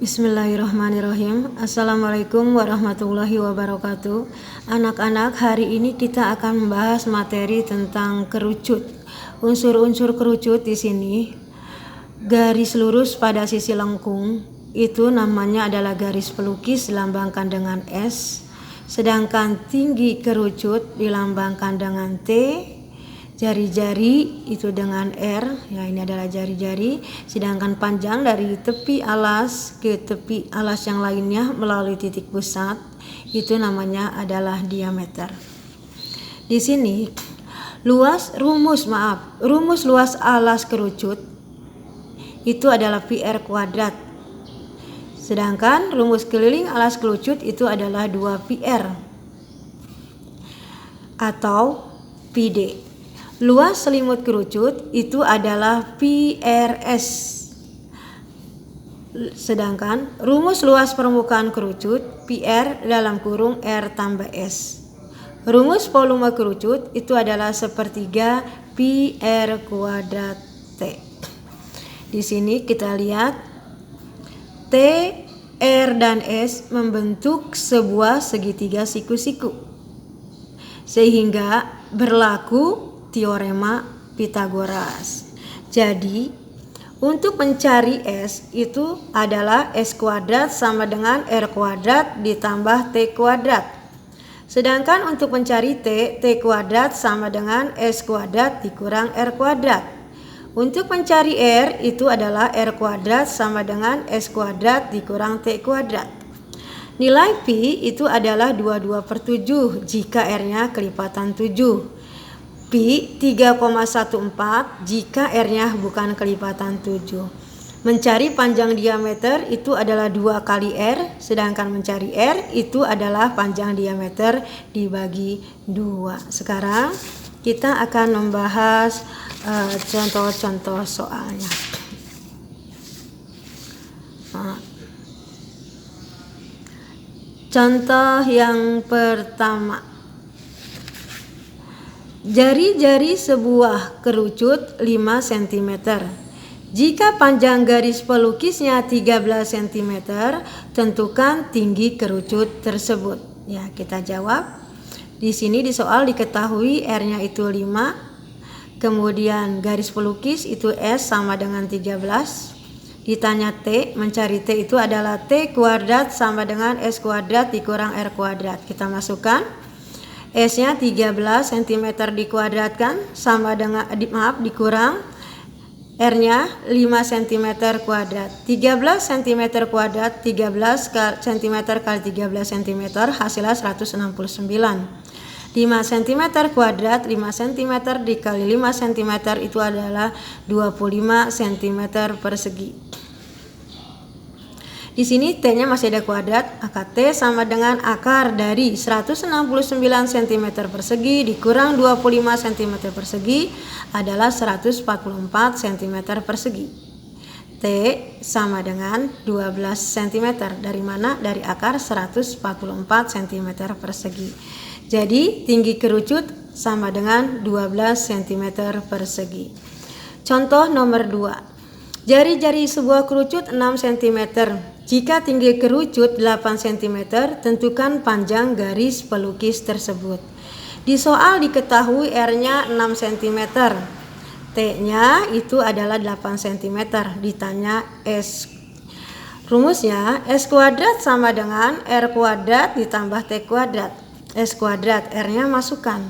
Bismillahirrahmanirrahim. Assalamualaikum warahmatullahi wabarakatuh. Anak-anak, hari ini kita akan membahas materi tentang kerucut. Unsur-unsur kerucut di sini, garis lurus pada sisi lengkung itu namanya adalah garis pelukis, dilambangkan dengan S. Sedangkan tinggi kerucut dilambangkan dengan T. Jari-jari itu dengan R, ya ini adalah jari-jari. Sedangkan panjang dari tepi alas ke tepi alas yang lainnya melalui titik pusat itu namanya adalah diameter. Di sini rumus luas alas kerucut itu adalah PR kuadrat. Sedangkan rumus keliling alas kerucut itu adalah 2PR atau PD. Luas selimut kerucut itu adalah PRS. Sedangkan rumus luas permukaan kerucut PR dalam kurung R tambah S. Rumus volume kerucut itu adalah sepertiga PR kuadrat T. Di sini kita lihat T, R, dan S membentuk sebuah segitiga siku-siku. Sehingga berlaku teorema Pitagoras. Jadi, untuk mencari S itu adalah S kuadrat sama dengan R kuadrat ditambah T kuadrat. Sedangkan untuk mencari T kuadrat sama dengan S kuadrat dikurang R kuadrat. Untuk mencari R itu adalah R kuadrat sama dengan S kuadrat dikurang T kuadrat. Nilai Pi itu adalah 22/7 jika R-nya kelipatan 7. Pi 3,14 jika R-nya bukan kelipatan 7. Mencari panjang diameter itu adalah 2 kali R, sedangkan mencari R itu adalah panjang diameter dibagi 2. Sekarang kita akan membahas contoh-contoh soalnya. Contoh yang pertama. Jari-jari sebuah kerucut 5 cm. Jika panjang garis pelukisnya 13 cm, tentukan tinggi kerucut tersebut. Ya, kita jawab. Di sini di soal diketahui R-nya itu 5. Kemudian garis pelukis itu S sama dengan 13. Ditanya T, mencari T itu adalah T kuadrat sama dengan S kuadrat dikurang R kuadrat. Kita masukkan. S-nya 13 cm dikuadratkan sama dengan dikurang R-nya 5 cm kuadrat. 13 cm kuadrat 13 cm kali 13 cm hasilnya 169. 5 cm kuadrat 5 cm dikali 5 cm itu adalah 25 cm persegi. Di sini T-nya masih ada kuadrat, maka T sama dengan akar dari 169 cm persegi dikurang 25 cm persegi adalah 144 cm persegi. T sama dengan 12 cm. Dari mana? Dari akar 144 cm persegi. Jadi tinggi kerucut sama dengan 12 cm persegi. Contoh nomor 2. Jari-jari sebuah kerucut 6 cm. Jika tinggi kerucut 8 cm, tentukan panjang garis pelukis tersebut. Di soal diketahui R-nya 6 cm. T-nya itu adalah 8 cm. Ditanya S. Rumusnya S kuadrat sama dengan R kuadrat ditambah T kuadrat. S kuadrat, R-nya masukkan.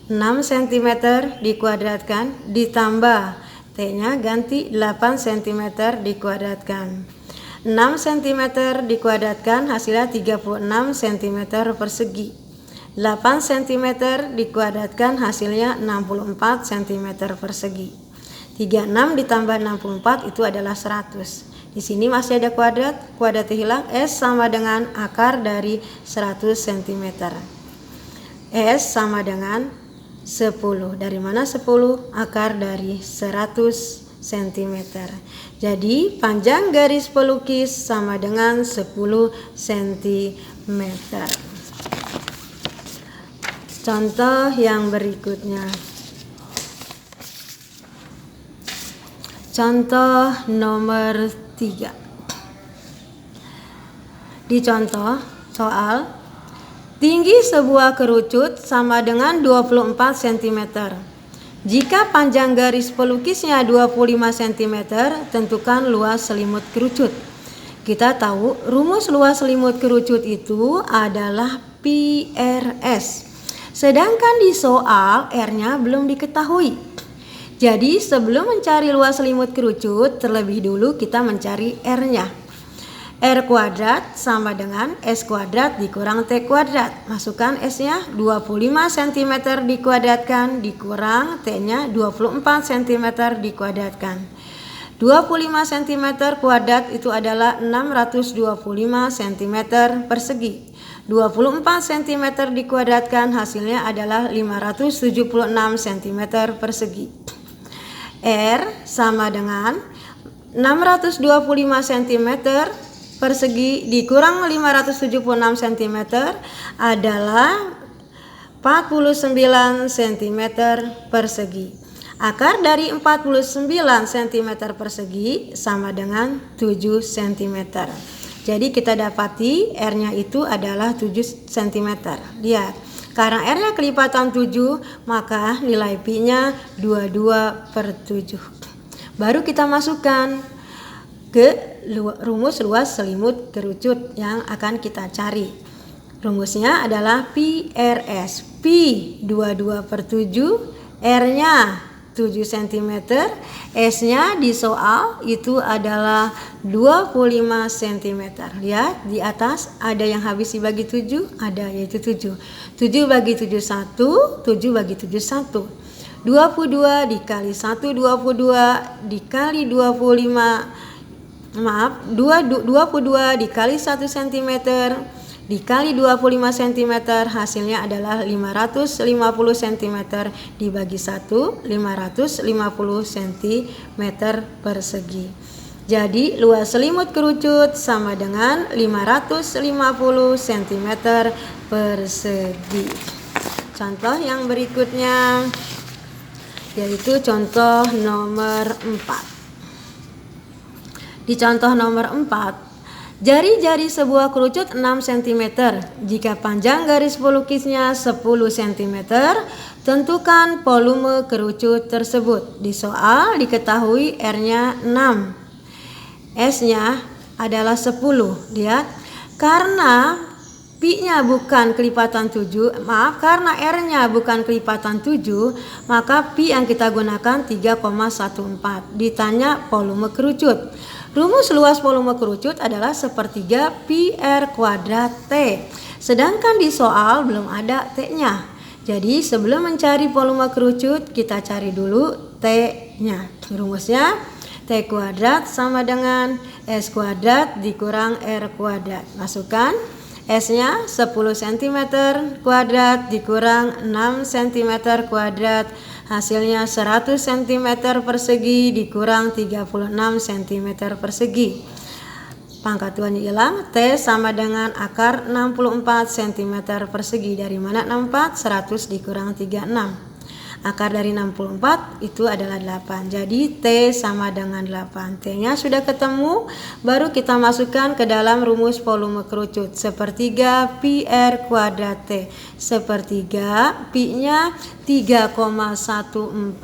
6 cm dikuadratkan ditambah T-nya ganti 8 cm dikuadratkan. 6 cm dikuadratkan hasilnya 36 cm persegi. 8 cm dikuadratkan hasilnya 64 cm persegi. 36 ditambah 64 itu adalah 100. Di sini masih ada kuadratnya hilang. S sama dengan akar dari 100 cm. S sama dengan 10. Dari mana 10? Akar dari 100 cm. Jadi panjang garis pelukis sama dengan 10 cm. Contoh yang berikutnya. Contoh nomor 3. Di contoh soal, tinggi sebuah kerucut sama dengan 24 cm. Jika panjang garis pelukisnya 25 cm, tentukan luas selimut kerucut. Kita tahu rumus luas selimut kerucut itu adalah PRS. Sedangkan di soal R-nya belum diketahui. Jadi sebelum mencari luas selimut kerucut, terlebih dulu kita mencari R-nya. R kuadrat sama dengan S kuadrat dikurang T kuadrat. Masukkan S-nya 25 cm dikuadratkan dikurang T-nya 24 cm dikuadratkan. 25 cm kuadrat itu adalah 625 cm persegi. 24 cm dikuadratkan hasilnya adalah 576 cm persegi. R sama dengan 625 cm persegi dikurang 576 cm adalah 49 cm persegi. Akar dari 49 cm persegi sama dengan 7 cm. Jadi kita dapati R-nya itu adalah 7 cm. Lihat, karena R-nya kelipatan 7, maka nilai Pi-nya 22/7. Baru kita masukkan ke rumus luas selimut kerucut yang akan kita cari. Rumusnya adalah PRS. Pi 22/7, R-nya 7 cm, S-nya di soal itu adalah 25 cm. Lihat di atas ada yang habis dibagi 7, ada yaitu 7. 7 bagi 7 1, 7 bagi 7 1. 22 dikali 1 22 dikali 22 dikali 1 cm dikali 25 cm hasilnya adalah 550 cm dibagi 1, 550 cm persegi. Jadi luas selimut kerucut sama dengan 550 cm persegi. Contoh yang berikutnya yaitu contoh nomor 4. Di contoh nomor 4, jari-jari sebuah kerucut 6 cm. Jika panjang garis pelukisnya 10 cm, tentukan volume kerucut tersebut. Di soal diketahui R-nya 6, S-nya adalah 10. Lihat, karena Pi-nya bukan kelipatan 7, karena R-nya bukan kelipatan 7, maka Pi yang kita gunakan 3,14. Ditanya volume kerucut. Rumus luas volume kerucut adalah sepertiga Pi R kuadrat T. Sedangkan di soal belum ada T-nya. Jadi sebelum mencari volume kerucut, kita cari dulu T-nya. Rumusnya T kuadrat sama dengan S kuadrat dikurang R kuadrat. Masukkan S-nya 10 cm kuadrat dikurang 6 cm kuadrat. Hasilnya 100 cm persegi dikurang 36 cm persegi. Pangkatuannya hilang, T sama dengan akar 64 cm persegi. Dari mana 64? 100 dikurang 36. Akar dari 64 itu adalah 8. Jadi T sama dengan 8. T-nya sudah ketemu, baru kita masukkan ke dalam rumus volume kerucut. Sepertiga Pi R kuadrat T. Sepertiga Pi-nya 3,14.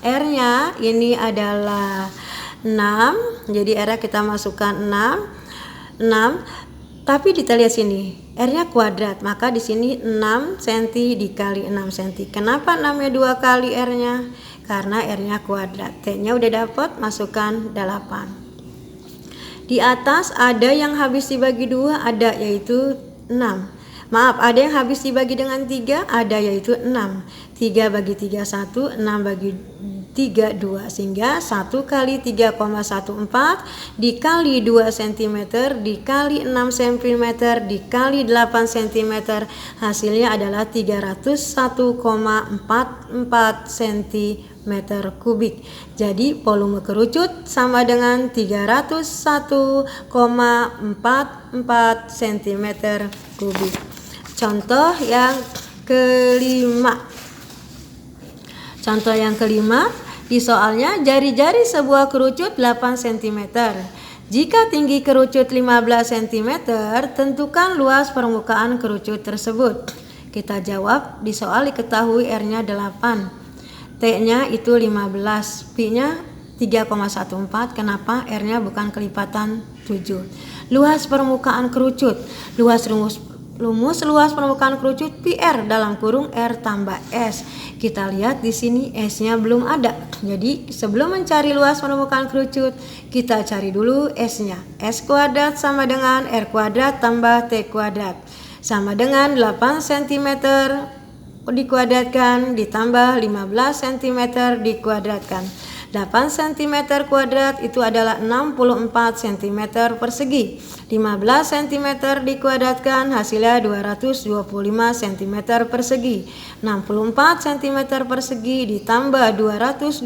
R-nya ini adalah 6. Jadi R-nya kita masukkan 6. Tapi kita lihat sini, R-nya kuadrat, maka di sini 6 cm dikali 6 cm. Kenapa 6-nya 2 kali R-nya? Karena R-nya kuadrat. T-nya udah dapat, masukkan 8. Di atas ada yang habis dibagi 2, ada yaitu 6. Maaf, ada yang habis dibagi dengan 3, ada yaitu 6. 3 bagi 3 1, 6 bagi 3 2, sehingga 1 kali 3,14 dikali 2 cm dikali 6 cm dikali 8 cm hasilnya adalah 301,44 cm kubik. Jadi volume kerucut sama dengan 301,44 cm kubik. Contoh yang kelima. Contoh yang kelima, di soalnya jari-jari sebuah kerucut 8 cm. Jika tinggi kerucut 15 cm, tentukan luas permukaan kerucut tersebut. Kita jawab, di soal diketahui R-nya 8, T-nya itu 15, Pi-nya 3,14, kenapa R-nya bukan kelipatan 7? Luas permukaan kerucut, luas permukaan kerucut PR dalam kurung R tambah S. Kita lihat di sini S-nya belum ada. Jadi sebelum mencari luas permukaan kerucut, kita cari dulu S-nya. S kuadrat sama dengan R kuadrat tambah T kuadrat. Sama dengan 8 cm dikuadratkan ditambah 15 cm dikuadratkan. 8 cm kuadrat itu adalah 64 cm persegi. 15 cm dikuadratkan hasilnya 225 cm persegi. 64 cm persegi ditambah 225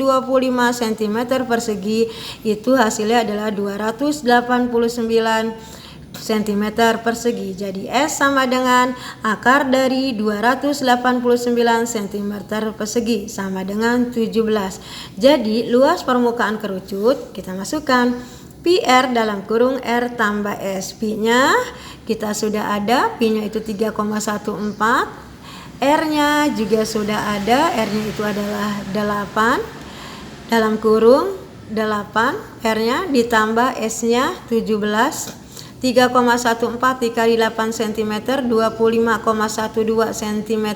cm persegi itu hasilnya adalah 289 cm persegi. Jadi S sama dengan akar dari 289 cm persegi sama dengan 17. Jadi luas permukaan kerucut kita masukkan PR dalam kurung R tambah S. Pi-nya kita sudah ada, Pi-nya itu 3,14, R-nya juga sudah ada, R-nya itu adalah 8 dalam kurung 8, R-nya ditambah S-nya 17. 3,14 dikali 8 cm 25,12 cm.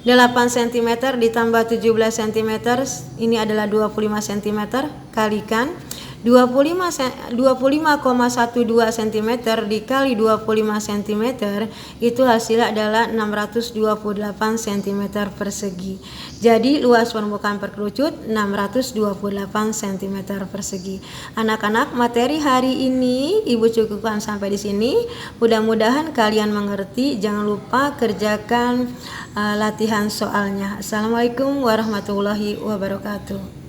8 cm ditambah 17 cm ini adalah 25 cm, kalikan 25,12 cm dikali 25 cm itu hasilnya adalah 628 cm persegi. Jadi luas permukaan perkerucut 628 cm persegi. Anak-anak, materi hari ini Ibu cukupkan sampai di sini. Mudah-mudahan kalian mengerti. Jangan lupa kerjakan latihan soalnya. Assalamualaikum warahmatullahi wabarakatuh.